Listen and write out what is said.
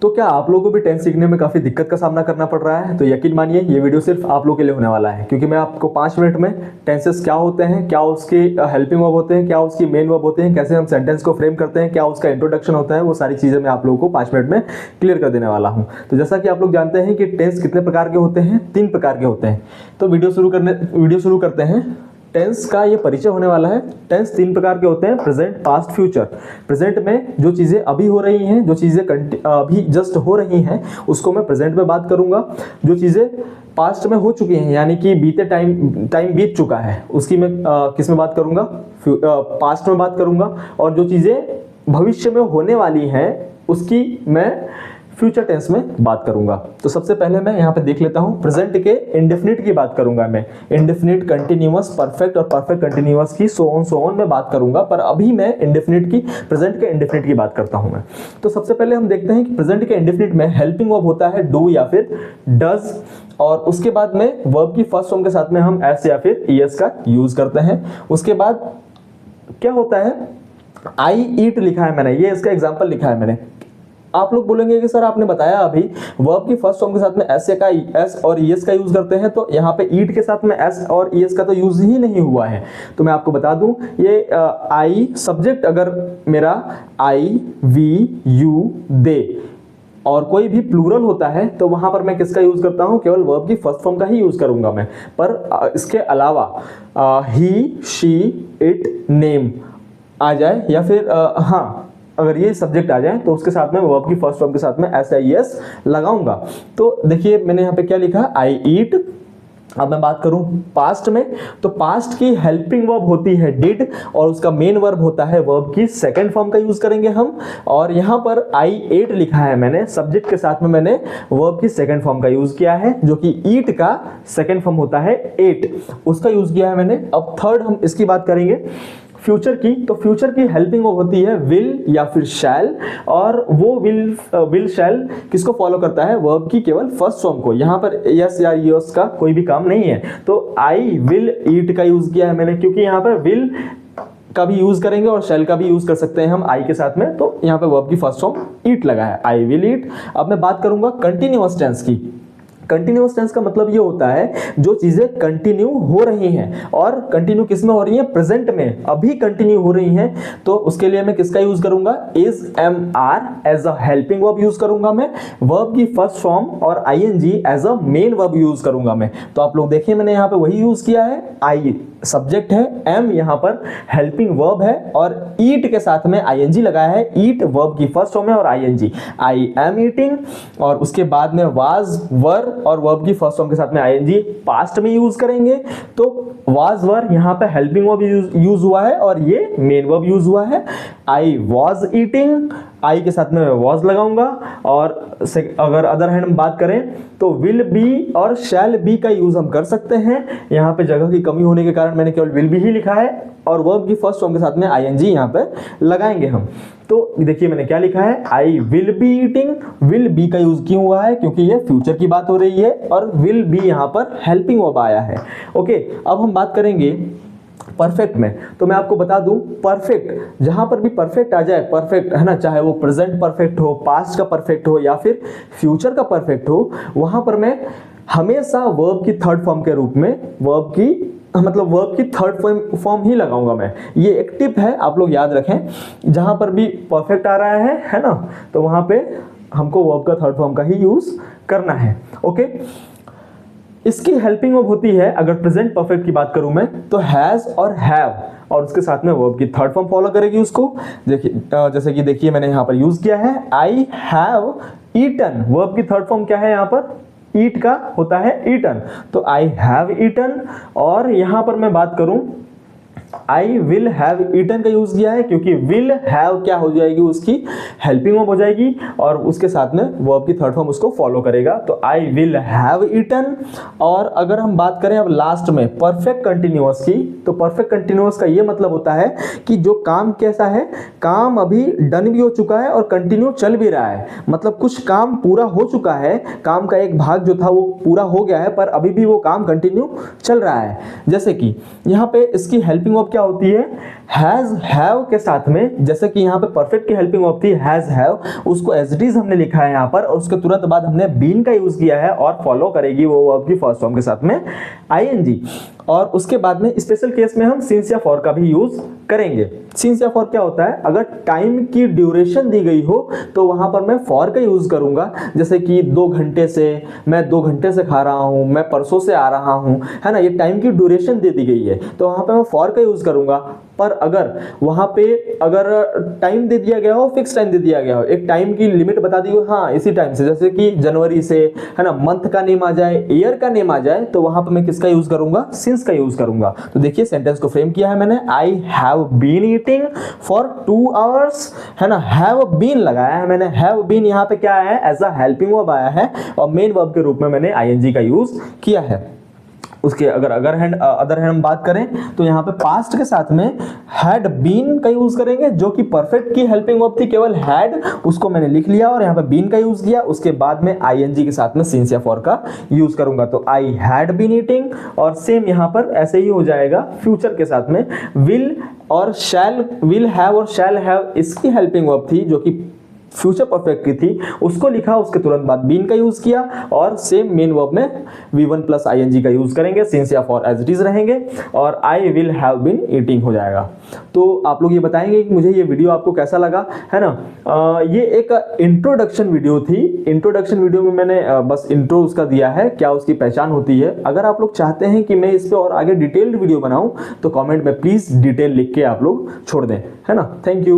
तो क्या आप लोगों को भी टेंस सीखने में काफ़ी दिक्कत का सामना करना पड़ रहा है? तो यकीन मानिए ये वीडियो सिर्फ आप लोगों के लिए होने वाला है, क्योंकि मैं आपको 5 मिनट में टेंसेस क्या होते हैं, क्या उसके हेल्पिंग वर्ब होते हैं, क्या उसकी मेन वर्ब होते हैं, कैसे हम सेंटेंस को फ्रेम करते हैं, क्या उसका इंट्रोडक्शन होता है, वो सारी चीज़ें मैं आप लोगों को 5 मिनट में क्लियर कर देने वाला हूँ। तो जैसा कि आप लोग जानते हैं कि टेंस कितने प्रकार के होते हैं, 3 प्रकार के होते हैं। तो वीडियो शुरू करते हैं। टेंस का ये परिचय होने वाला है। टेंस 3 प्रकार के होते हैं, प्रेजेंट, पास्ट, फ्यूचर। प्रेजेंट में जो चीज़ें अभी हो रही हैं, जो चीज़ें अभी जस्ट हो रही हैं, उसको मैं प्रेजेंट में बात करूंगा। जो चीज़ें पास्ट में हो चुकी हैं, यानी कि बीते टाइम बीत चुका है, उसकी मैं किस में बात करूंगा, पास्ट में बात करूंगा। और जो चीज़ें भविष्य में होने वाली हैं, उसकी मैं फ्यूचर टेंस में बात करूंगा। तो सबसे पहले मैं यहाँ पे देख लेता हूँ, प्रेजेंट के इंडेफिनिट की बात करूंगा मैं। इंडेफिनिट, कंटिन्यूअस, परफेक्ट और परफेक्ट कंटिन्यूअस की सो ऑन मैं बात करूंगा, पर अभी मैं इंडेफिनिट की, प्रेजेंट के इंडेफिनिट की बात करता हूँ मैं। तो सबसे पहले हम देखते हैं कि प्रेजेंट के इंडेफिनिट में हेल्पिंग वर्ब होता है डू या फिर डज, और उसके बाद में वर्ब की फर्स्ट फॉर्म के साथ में हम एस या फिर ईएस का यूज करते हैं। उसके बाद क्या होता है, आई ईट लिखा है मैंने, ये इसका एग्जाम्पल लिखा है मैंने। आप लोग बोलेंगे कि सर आपने बताया अभी वर्ब की फर्स्ट फॉर्म के साथ में एस और ईएस का यूज करते हैं, तो यहाँ पे ईट के साथ में एस और ईएस का तो यूज ही नहीं हुआ है। तो मैं आपको बता दूं, ये आई सब्जेक्ट अगर मेरा आई, वी, यू, दे और कोई भी प्लूरल होता है, तो वहां पर मैं किसका यूज करता हूं, केवल वर्ब की फर्स्ट फॉर्म का ही यूज करूंगा मैं। पर इसके अलावा ही, शी, इट, नेम आ जाए या फिर हाँ, अगर ये सब्जेक्ट आ जाए तो उसके साथ में वर्ब की फर्स्ट फॉर्म के साथ में एस लगाऊंगा। तो देखिए मैंने यहाँ पे क्या लिखा, आई ईट। अब मैं बात करूं पास्ट में, तो पास्ट की हेल्पिंग वर्ब होती है डिड, और उसका मेन वर्ब होता है वर्ब की सेकंड फॉर्म का यूज करेंगे हम। और यहां पर आई एट लिखा है मैंने, सब्जेक्ट के साथ में मैंने वर्ब की सेकंड फॉर्म का यूज किया है, जो कि ईट का सेकंड फॉर्म होता है एट, उसका यूज किया है मैंने। अब थर्ड हम इसकी बात करेंगे फ्यूचर की। तो फ्यूचर की हेल्पिंग वर्ब होती है विल या फिर शैल, और वो विल शैल किसको फॉलो करता है, वर्ब की केवल फर्स्ट फॉर्म को। यहाँ पर यस या यस का कोई भी काम नहीं है। तो आई विल ईट का यूज किया है मैंने, क्योंकि यहाँ पर विल का भी यूज करेंगे और शैल का भी यूज कर सकते हैं हम आई के साथ में, तो यहाँ पे वर्ब की फर्स्ट फॉर्म ईट लगा है, आई विल ईट। अब मैं बात करूंगा कंटिन्यूअस टेंस की। कंटिन्यूअस टेंस का मतलब ये होता है जो चीजें कंटिन्यू हो रही हैं, और कंटिन्यू किस में हो रही है, प्रेजेंट में अभी कंटिन्यू हो रही हैं। तो उसके लिए मैं किसका यूज करूंगा, is, am, are as a helping verb use करूंगा मैं। वर्ब की फर्स्ट फॉर्म और ING as a main verb use करूंगा मैं। तो आप लोग देखिए मैंने यहाँ पे वही यूज किया है, आई सब्जेक्ट है, एम यहाँ पर हेल्पिंग वर्ब है, और ईट के साथ में आईएनजी लगाया है। ईट वर्ब की फर्स्ट फॉर्म है और आईएनजी, आई एम ईटिंग। और उसके बाद में वाज, वर और वर्ब की फर्स्ट फॉर्म के साथ में आईएनजी पास्ट में यूज करेंगे। तो वाज, वर यहाँ पे हेल्पिंग वर्ब यूज हुआ है और ये मेन वर्ब यूज हुआ है। आई वाज ईटिंग, आई के साथ में वाज लगाऊंगा। और अगर अदर हैंड में बात करें तो विल बी और शैल बी का यूज हम कर सकते हैं। यहाँ पे जगह की कमी होने के कारण मैंने केवल विल बी ही लिखा है, और वर्ब की फर्स्ट फॉर्म के साथ में आईएनजी यहाँ पे लगाएंगे हम। तो देखिए मैंने क्या लिखा है, I will be eating. Will be का यूज क्यों हुआ है, क्योंकि ये फ्यूचर की बात हो रही है, और विल बी यहाँ पर हेल्पिंग वर्ब आया है। ओके, अब हम बात करेंगे परफेक्ट में। तो मैं आपको बता दूं, परफेक्ट जहां पर भी परफेक्ट आ जाए, परफेक्ट है ना, चाहे वो प्रेजेंट परफेक्ट हो, पास्ट का परफेक्ट हो या फिर फ्यूचर का परफेक्ट हो, वहां पर मैं हमेशा वर्ब की थर्ड फॉर्म के रूप में वर्ब की थर्ड फॉर्म ही लगाऊंगा मैं। ये एक टिप है, आप लोग याद रखें। जहां पर भी परफेक्ट आ रहा है ना, तो वहां पे हमको वर्ब का थर्ड फॉर्म का ही यूज करना है। ओके, इसकी हेल्पिंग वर्ब होती है, अगर प्रेजेंट परफेक्ट की बात करूं मैं, तो हैज और हैव, और उसके साथ में वर्ब की थर्ड फॉर्म फॉलो करेगी उसको। देखिए जैसे कि देखिए मैंने यहां पर यूज किया है आई हैव ईटन। वर्ब की थर्ड फॉर्म क्या है, यहां पर ईट का होता है ईटन, तो आई हैव ईटन। और यहां पर मैं बात करूं, आई विल हैव ईटन का यूज किया है, क्योंकि विल हैव क्या हो जाएगी, उसकी हेल्पिंग वर्ब हो जाएगी, और उसके साथ में वर्ब की थर्ड फॉर्म उसको फॉलो करेगा। तो आई विल हैव ईटन। और अगर हम बात करें अब लास्ट में परफेक्ट कंटिन्यूअस की, तो परफेक्ट कंटिन्यूअस का ये मतलब होता है कि जो काम कैसा है, काम अभी डन भी हो चुका है और कंटिन्यू चल भी रहा है। मतलब कुछ काम पूरा हो चुका है, काम का एक भाग जो था वो पूरा हो गया है, पर अभी भी वो काम कंटिन्यू चल रहा है। जैसे कि यहाँ पे इसकी हेल्पिंग वर्ब क्या होती है, हैज हैव के साथ में, जैसे कि यहाँ पे परफेक्ट की हेल्पिंग वर्ब थी हैज हैव, उसको एज इट इज हमने लिखा है यहाँ पर और उसके तुरंत बाद हमने बीन का यूज किया है और फॉलो करेगी वो वर्ब की फर्स्ट फॉर्म के साथ में आईएनजी। और उसके बाद में स्पेशल केस में हम सिंस या फॉर का भी यूज करेंगे। सिंस या फॉर क्या होता है, अगर टाइम की ड्यूरेशन दी गई हो तो वहां पर मैं फॉर का यूज करूंगा, जैसे कि 2 घंटे से, मैं 2 घंटे से खा रहा हूं, मैं परसों से आ रहा हूं, है ना, ये टाइम की ड्यूरेशन दे दी गई है तो वहां पे मैं फॉर का यूज करूंगा। पर अगर वहां पे अगर टाइम दे दिया गया हो, फिक्स टाइम दे दिया गया हो, एक टाइम की लिमिट बता दी हो, हाँ इसी टाइम से, जैसे कि जनवरी से, है ना, मंथ का नेम आ जाए, ईयर का नेम आ जाए, तो वहां पे मैं किसका यूज करूंगा, सिंस का यूज करूंगा। तो देखिए सेंटेंस को फ्रेम किया है मैंने, I have been eating for 2 hours, है ना, हैव बीन लगाया है मैंने, हैव बीन यहाँ पे क्या है, एज अ हेल्पिंग वर्ब आया है और मेन वर्ब के रूप में मैंने आईएनजी का यूज किया है। उसके अदर हैंड हम बात करें तो यहाँ पे पास्ट के साथ में हैड बीन का यूज करेंगे, जो कि परफेक्ट की हेल्पिंग वर्ब थी, केवल हैड उसको मैंने लिख लिया और यहाँ पे बीन का यूज किया। उसके बाद में आईएनजी के साथ में सिंस या फॉर का यूज करूंगा, तो आई हैड बीन ईटिंग, और सेम यहाँ पर ऐसे ही हो जाएगा फ्यूचर के साथ में विल और शैल, विल हैव और शैल हैव इसकी हेल्पिंग वर्ब थी जो कि फ्यूचर परफेक्ट की थी, उसको लिखा, उसके तुरंत बाद बीन का यूज किया और सेम मेन वर्ब में V1 प्लस आईएनजी का यूज करेंगे, सिंस या फॉर एज इट इज रहेंगे और I will have been eating हो जाएगा। तो आप लोग ये बताएंगे कि मुझे ये वीडियो आपको कैसा लगा, है ना। ये एक इंट्रोडक्शन वीडियो थी। इंट्रोडक्शन वीडियो में मैंने बस इंट्रो उसका दिया है, क्या उसकी पहचान होती है। अगर आप लोग चाहते हैं कि मैं इस पर और आगे डिटेल्ड वीडियो बनाऊं तो कॉमेंट में प्लीज डिटेल लिख के आप लोग छोड़ दें, है ना। Thank you.